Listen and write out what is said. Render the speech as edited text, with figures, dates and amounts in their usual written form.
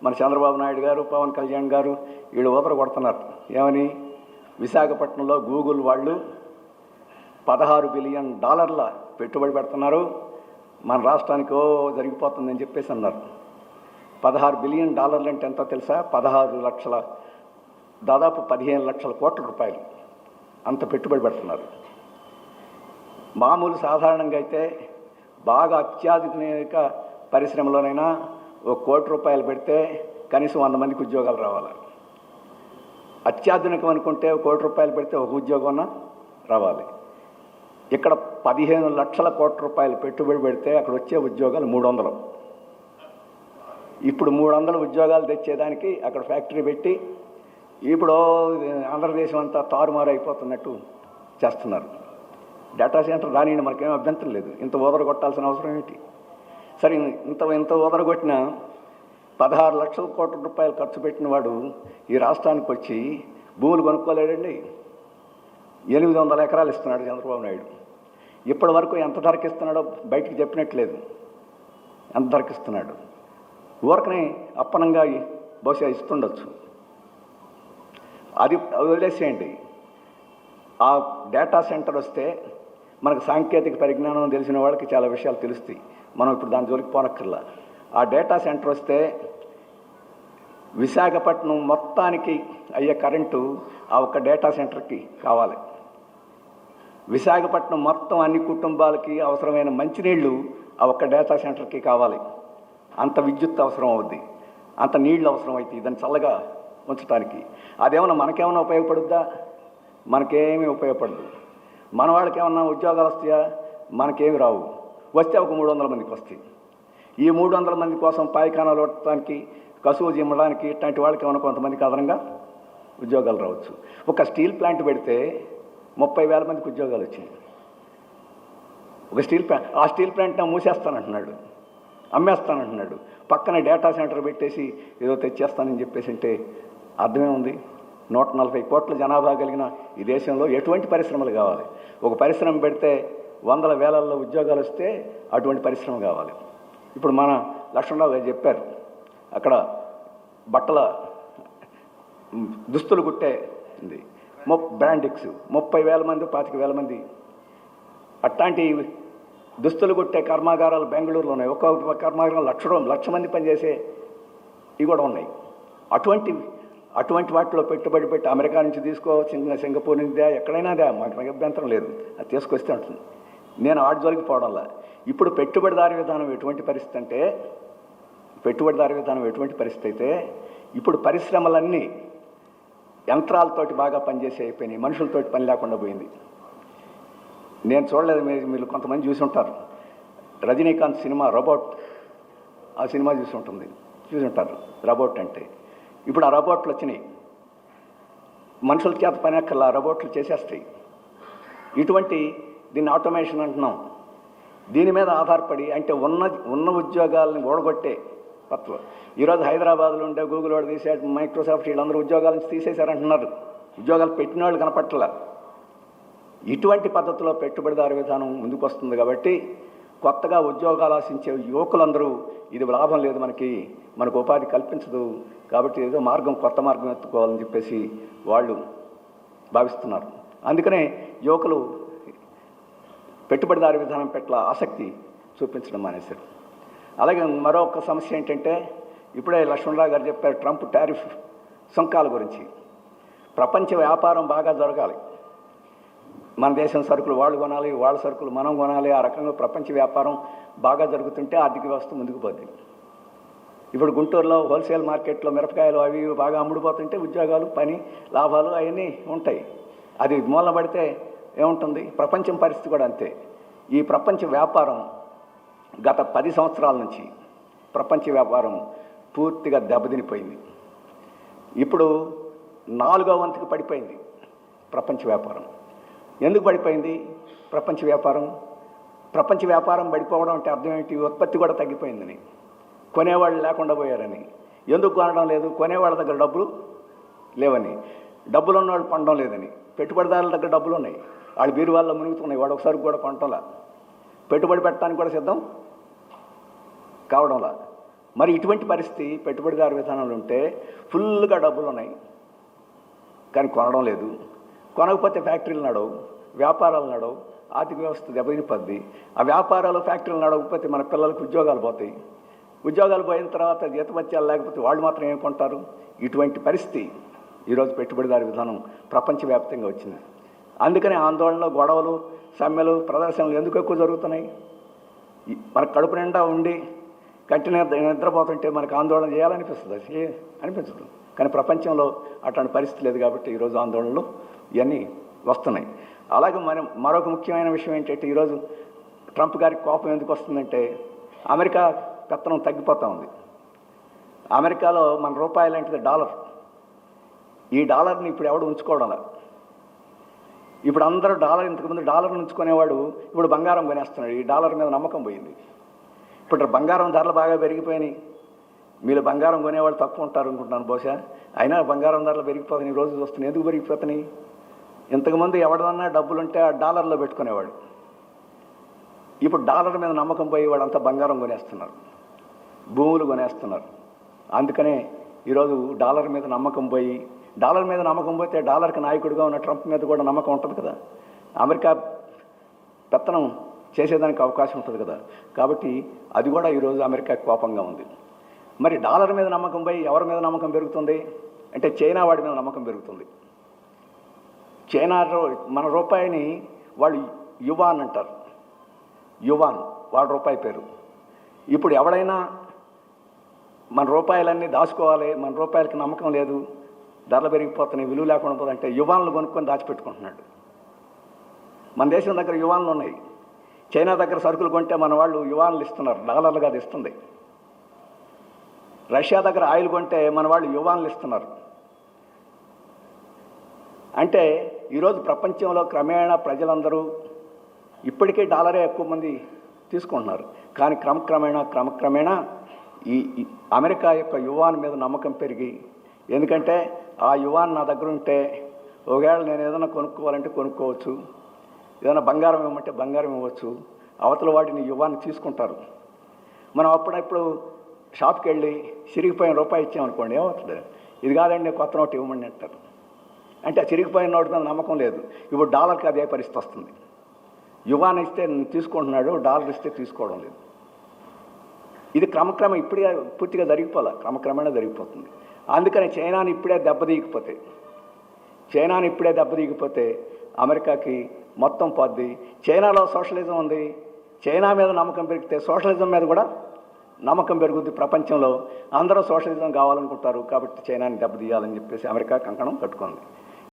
మన చంద్రబాబు నాయుడు గారు, పవన్ కళ్యాణ్ గారు వీళ్ళు ఊదర కొడుతున్నారు. ఏమని? విశాఖపట్నంలో గూగుల్ వాళ్ళు $16 బిలియన్ పెట్టుబడి పెడుతున్నారు, మన రాష్ట్రానికి జరిగిపోతుందని చెప్పేసి అన్నారు. $16 బిలియన్ అంటే ఎంతో తెలుసా? 16 లక్షల, దాదాపు 15 లక్షల కోట్ల రూపాయలు అంత పెట్టుబడి పెడుతున్నారు. మామూలు సాధారణంగా అయితే బాగా అత్యాధునిక పరిశ్రమలోనైనా ₹1 కోటి పెడితే కనీసం 100 మందికి ఉద్యోగాలు రావాలి. అత్యాధునికం అనుకుంటే ₹1 కోటి పెడితే ఒక ఉద్యోగం రావాలి. ఇక్కడ 15 లక్షల కోట్ల రూపాయలు పెట్టుబడి పెడితే అక్కడ వచ్చే ఉద్యోగాలు 300. ఇప్పుడు 300 ఉద్యోగాలు తెచ్చేదానికి అక్కడ ఫ్యాక్టరీ పెట్టి ఇప్పుడు ఆంధ్రదేశం అంతా తారుమారు అయిపోతున్నట్టు చేస్తున్నారు. డేటా సెంటర్ రానియండి, మనకేం అభ్యంతరం లేదు. ఇంత ఓదర కొట్టాల్సిన అవసరం ఏంటి? సరే, ఇంత ఓదర కొట్టిన 16 లక్షల కోట్ల రూపాయలు ఖర్చు పెట్టిన వాడు ఈ రాష్ట్రానికి వచ్చి భూములు కొనుక్కోలేడండి. 800 ఎకరాలు ఇస్తున్నాడు చంద్రబాబు నాయుడు. ఇప్పటి వరకు ఎంత ధరకి ఇస్తున్నాడో బయటికి చెప్పినట్లేదు. ఎంత ధరకి ఇస్తున్నాడు? ఊరకనే అప్పనంగా బహుశా ఇస్తుండొచ్చు. అది వదిలేసేయండి. ఆ డేటా సెంటర్ వస్తే మనకు సాంకేతిక పరిజ్ఞానం తెలిసిన వాళ్ళకి చాలా విషయాలు తెలుస్తాయి. మనం ఇప్పుడు దాని జోలికి పోనక్కర్లా. ఆ డేటా సెంటర్ వస్తే విశాఖపట్నం మొత్తానికి అయ్యే కరెంటు ఆ ఒక్క డేటా సెంటర్కి కావాలి. విశాఖపట్నం మొత్తం అన్ని కుటుంబాలకి అవసరమైన మంచినీళ్ళు ఆ ఒక్క డేటా సెంటర్కి కావాలి. అంత విద్యుత్ అవసరం అవుద్ది, అంత నీళ్ళు అవసరం అవుతాయి దాన్ని చల్లగా ఉంచడానికి. అదేమన్నా మనకేమన్నా ఉపయోగపడుద్దా? మనకేమీ ఉపయోగపడదు. మన వాళ్ళకి ఏమన్నా ఉద్యోగాలు వస్తాయా? మనకేమి రావు. వస్తే ఒక 300 మందికి వస్తాయి. ఈ 300 మంది కోసం పాయిఖానాలు కొట్టడానికి, కసువు జిమ్మడానికి ఇట్లాంటి వాళ్ళకి ఏమైనా కొంతమందికి అదనంగా ఉద్యోగాలు రావచ్చు. ఒక స్టీల్ ప్లాంట్ పెడితే 30,000 మందికి ఉద్యోగాలు వచ్చాయి. ఒక స్టీల్ ప్లాంట్, ఆ స్టీల్ ప్లాంట్ని మూసేస్తానంటున్నాడు, అమ్మేస్తానంటున్నాడు. పక్కన డేటా సెంటర్ పెట్టేసి ఏదో తెచ్చేస్తానని చెప్పేసి అంటే అర్థమే ఉంది. 140 కోట్ల జనాభా కలిగిన ఈ దేశంలో ఎటువంటి పరిశ్రమలు కావాలి? ఒక పరిశ్రమ పెడితే వందల వేలల్లో ఉద్యోగాలు వస్తే అటువంటి పరిశ్రమ కావాలి. ఇప్పుడు మన లక్ష్మణరావు గారు చెప్పారు, అక్కడ బట్టల దుస్తులు కుట్టే బ్రాండిక్స్ 30,000 మంది, 25,000 మంది అట్లాంటి దుస్తులు కుట్టే కర్మాగారాలు బెంగళూరులో ఉన్నాయి. ఒక్కొక్క కర్మాగారం 1,00,000 మంది పనిచేసే ఇవి కూడా ఉన్నాయి. అటువంటి వాటిలో పెట్టుబడి పెట్టి అమెరికా నుంచి సింగపూర్ నుంచి ఎక్కడైనా మాకు అభ్యంతరం లేదు, అది తీసుకొస్తే ఉంటుంది. నేను ఆడి జోలికి పోవడంలా. ఇప్పుడు పెట్టుబడిదారీ విధానం ఎటువంటి పరిస్థితి అంటే, అయితే ఇప్పుడు పరిశ్రమలన్నీ యంత్రాలతోటి బాగా పనిచేసి అయిపోయినాయి, మనుషులతోటి పని లేకుండా పోయింది. నేను చూడలేదు, మీరు కొంతమంది చూసి ఉంటారు. రజనీకాంత్ సినిమా రోబోట్, ఆ సినిమా చూసి ఉంటారు. రోబోట్ అంటే ఇప్పుడు ఆ రోబోట్లు వచ్చినాయి. మనుషుల చేత పని అక్కర్లా, రోబోట్లు చేసేస్తాయి. దీన్ని ఆటోమేషన్ అంటున్నాం. దీని మీద ఆధారపడి అంటే ఉన్న ఉద్యోగాలను ఓడగొట్టే తత్వం. ఈరోజు హైదరాబాద్లో ఉండే గూగుల్ వాడు తీసేట, మైక్రోసాఫ్ట్ వీళ్ళందరూ ఉద్యోగాల నుంచి తీసేశారంటున్నారు. ఉద్యోగాలు పెట్టిన వాళ్ళు కనపట్ల. ఇటువంటి పద్ధతిలో పెట్టుబడిదారు విధానం ముందుకు వస్తుంది కాబట్టి కొత్తగా ఉద్యోగాలు ఆశించే యువకులందరూ ఇది లాభం లేదు, మనకు ఉపాధి కల్పించదు కాబట్టి ఏదో కొత్త మార్గం ఎత్తుకోవాలని చెప్పేసి వాళ్ళు భావిస్తున్నారు. అందుకనే యువకులు పెట్టుబడిదారు విధానం పట్ల ఆసక్తి చూపించడం మానేశారు. అలాగే మరొక సమస్య ఏంటంటే, ఇప్పుడే లక్ష్మణరావు గారు చెప్పారు ట్రంప్ టారిఫ్ సుంకాల గురించి. ప్రపంచ వ్యాపారం బాగా జరగాలి, మన దేశం సరుకులు వాళ్ళు కొనాలి, వాళ్ళ సరుకులు మనం కొనాలి. ఆ రకంగా ప్రపంచ వ్యాపారం బాగా జరుగుతుంటే ఆర్థిక వ్యవస్థ ముందుకు పోద్ది. ఇప్పుడు గుంటూరులో హోల్సేల్ మార్కెట్లో మిరపకాయలు అవి బాగా అమ్ముడుపోతుంటే ఉద్యోగాలు, పని, లాభాలు అవన్నీ ఉంటాయి. అది మూలన పడితే ఏముంటుంది? ప్రపంచం పరిస్థితి కూడా అంతే. ఈ ప్రపంచ వ్యాపారం గత 10 సంవత్సరాల నుంచి ప్రపంచ వ్యాపారం పూర్తిగా దెబ్బతినిపోయింది. ఇప్పుడు 4వ వంతుకి పడిపోయింది ప్రపంచ వ్యాపారం. ఎందుకు పడిపోయింది ప్రపంచ వ్యాపారం పడిపోవడం అంటే అర్థం ఏంటి? ఉత్పత్తి కూడా తగ్గిపోయిందని, కొనేవాళ్ళు లేకుండా పోయారని. ఎందుకు కొనడం లేదు? కొనేవాళ్ళ దగ్గర డబ్బులు లేవని, డబ్బులు ఉన్నవాళ్ళు కొనడం లేదని. పెట్టుబడిదారుల దగ్గర డబ్బులు ఉన్నాయి, వాళ్ళు బీరువాళ్ళలో మునుగుతున్నాయి, వాడు ఒకసారి కూడా కొనటంలా. పెట్టుబడి పెట్టడానికి కూడా సిద్ధం కావడంలా. మరి ఇటువంటి పరిస్థితి పెట్టుబడిదారు విధానంలో ఉంటే ఫుల్గా డబ్బులు ఉన్నాయి కానీ కొనడం లేదు. కొనకపోతే ఫ్యాక్టరీలు నడవు, వ్యాపారాలు నడవు, ఆర్థిక వ్యవస్థ దెబ్బతినిపోద్ది. ఆ వ్యాపారాలు ఫ్యాక్టరీలు నడవకపోతే మన పిల్లలకు ఉద్యోగాలు పోతాయి. ఉద్యోగాలు పోయిన తర్వాత జీతభత్యాలు లేకపోతే వాళ్ళు మాత్రం ఏం కొంటారు? ఇటువంటి పరిస్థితి ఈరోజు పెట్టుబడిదారు విధానం ప్రపంచవ్యాప్తంగా వచ్చింది. అందుకనే ఆందోళనలు, గొడవలు, సమ్మెలు, ప్రదర్శనలు ఎందుకు ఎక్కువ జరుగుతున్నాయి? మనకు కడుపు నిండా ఉండి కంటి నిద్రపోతుంటే మనకు ఆందోళన చేయాలనిపిస్తుంది, అనిపించదు. కానీ ప్రపంచంలో అట్లాంటి పరిస్థితి లేదు కాబట్టి ఈరోజు ఆందోళనలు ఇవన్నీ వస్తున్నాయి. అలాగే మనం మరొక ముఖ్యమైన విషయం ఏంటంటే ఈరోజు ట్రంప్ గారికి కోపం ఎందుకు వస్తుందంటే అమెరికా పెత్తనం తగ్గిపోతూ ఉంది. అమెరికాలో మన రూపాయి లాంటిది డాలర్. ఈ డాలర్ని ఇప్పుడు ఎవడు ఉంచుకోవడంలా. ఇప్పుడు అందరూ ఇంతకుముందు డాలర్ని ఉంచుకునేవాడు ఇప్పుడు బంగారం కొనేస్తున్నాడు. ఈ డాలర్ మీద నమ్మకం పోయింది. ఇప్పుడు బంగారం ధరలు బాగా పెరిగిపోయినాయి. మీరు బంగారం కొనేవాళ్ళు తక్కువ ఉంటారు అనుకుంటున్నాను బహుశా. అయినా బంగారం ధరలు పెరిగిపోతున్నాయి. ఈ రోజు చూస్తున్నాయి. ఎందుకు పెరిగిపోతున్నాయి? ఇంతకుముందు ఎవడన్నా డబ్బులుంటే ఆ డాలర్లో పెట్టుకునేవాడు. ఇప్పుడు డాలర్ మీద నమ్మకం పోయి వాడంతా బంగారం కొనేస్తున్నారు, భూములు కొనేస్తున్నారు. అందుకనే ఈరోజు డాలర్ మీద నమ్మకం పోతే డాలర్కి నాయకుడిగా ఉన్న ట్రంప్ మీద కూడా నమ్మకం ఉంటుంది కదా. అమెరికా పెత్తనం చేసేదానికి అవకాశం ఉంటుంది కదా. కాబట్టి అది కూడా ఈరోజు అమెరికా కోపంగా ఉంది. మరి డాలర్ మీద నమ్మకం పోయి ఎవరి మీద నమ్మకం పెరుగుతుంది అంటే చైనా వాడి మీద నమ్మకం పెరుగుతుంది. చైనా మన రూపాయిని వాళ్ళు యువాన్ అంటారు. యువాన్ వాళ్ళ రూపాయి పేరు. ఇప్పుడు ఎవడైనా మన రూపాయలన్నీ దాచుకోవాలి, మన రూపాయలకి నమ్మకం లేదు, ధరలు పెరిగిపోతున్నాయి, విలువ లేకుండా పోతుందంటే యువాన్లు కొనుక్కొని దాచిపెట్టుకుంటున్నాడు. మన దేశం దగ్గర యువాన్లు ఉన్నాయి. చైనా దగ్గర సరుకులు కొంటే మన వాళ్ళు యువాన్లు ఇస్తున్నారు, డాలర్లుగా అది ఇస్తుంది. రష్యా దగ్గర ఆయిల్ కొంటే మన వాళ్ళు యువాన్లు ఇస్తున్నారు. అంటే ఈరోజు ప్రపంచంలో క్రమేణా ప్రజలందరూ ఇప్పటికే డాలరే ఎక్కువ మంది తీసుకుంటున్నారు. కానీ క్రమక్రమేణా ఈ అమెరికా యొక్క యువాన్ మీద నమ్మకం పెరిగి, ఎందుకంటే ఆ యువాన్ నా దగ్గర ఉంటే ఒకవేళ నేను ఏదైనా కొనుక్కోవాలంటే కొనుక్కోవచ్చు, ఏదైనా బంగారం ఇవ్వమంటే బంగారం ఇవ్వచ్చు, అవతల వాటిని యువాన్ని తీసుకుంటారు. మనం అప్పుడప్పుడు షాప్కి వెళ్ళి చిరిగిపోయిన రూపాయి ఇచ్చామనుకోండి, ఏమవుతుంది? ఇది కాదండి కొత్త నోటు ఇవ్వమని అంటారు. అంటే ఆ చిరిగిపోయిన నోటు మీద నమ్మకం లేదు. ఇప్పుడు డాలర్కి అదే పరిస్థితి వస్తుంది. యువాన్ ఇస్తే తీసుకుంటున్నాడు, డాలర్ ఇస్తే తీసుకోవడం లేదు. ఇది క్రమక్రమం ఇప్పుడే పూర్తిగా క్రమక్రమేణా జరిగిపోతుంది. అందుకని చైనాని ఇప్పుడే దెబ్బతీయకపోతే అమెరికాకి మొత్తం పోద్ది. చైనాలో సోషలిజం ఉంది. చైనా మీద నమ్మకం పెరిగితే సోషలిజం మీద కూడా నమ్మకం పెరుగుద్ది. ప్రపంచంలో అందరూ సోషలిజం కావాలనుకుంటారు. కాబట్టి చైనాని దెబ్బతీయాలని చెప్పేసి అమెరికా కంకణం కట్టుకుంది.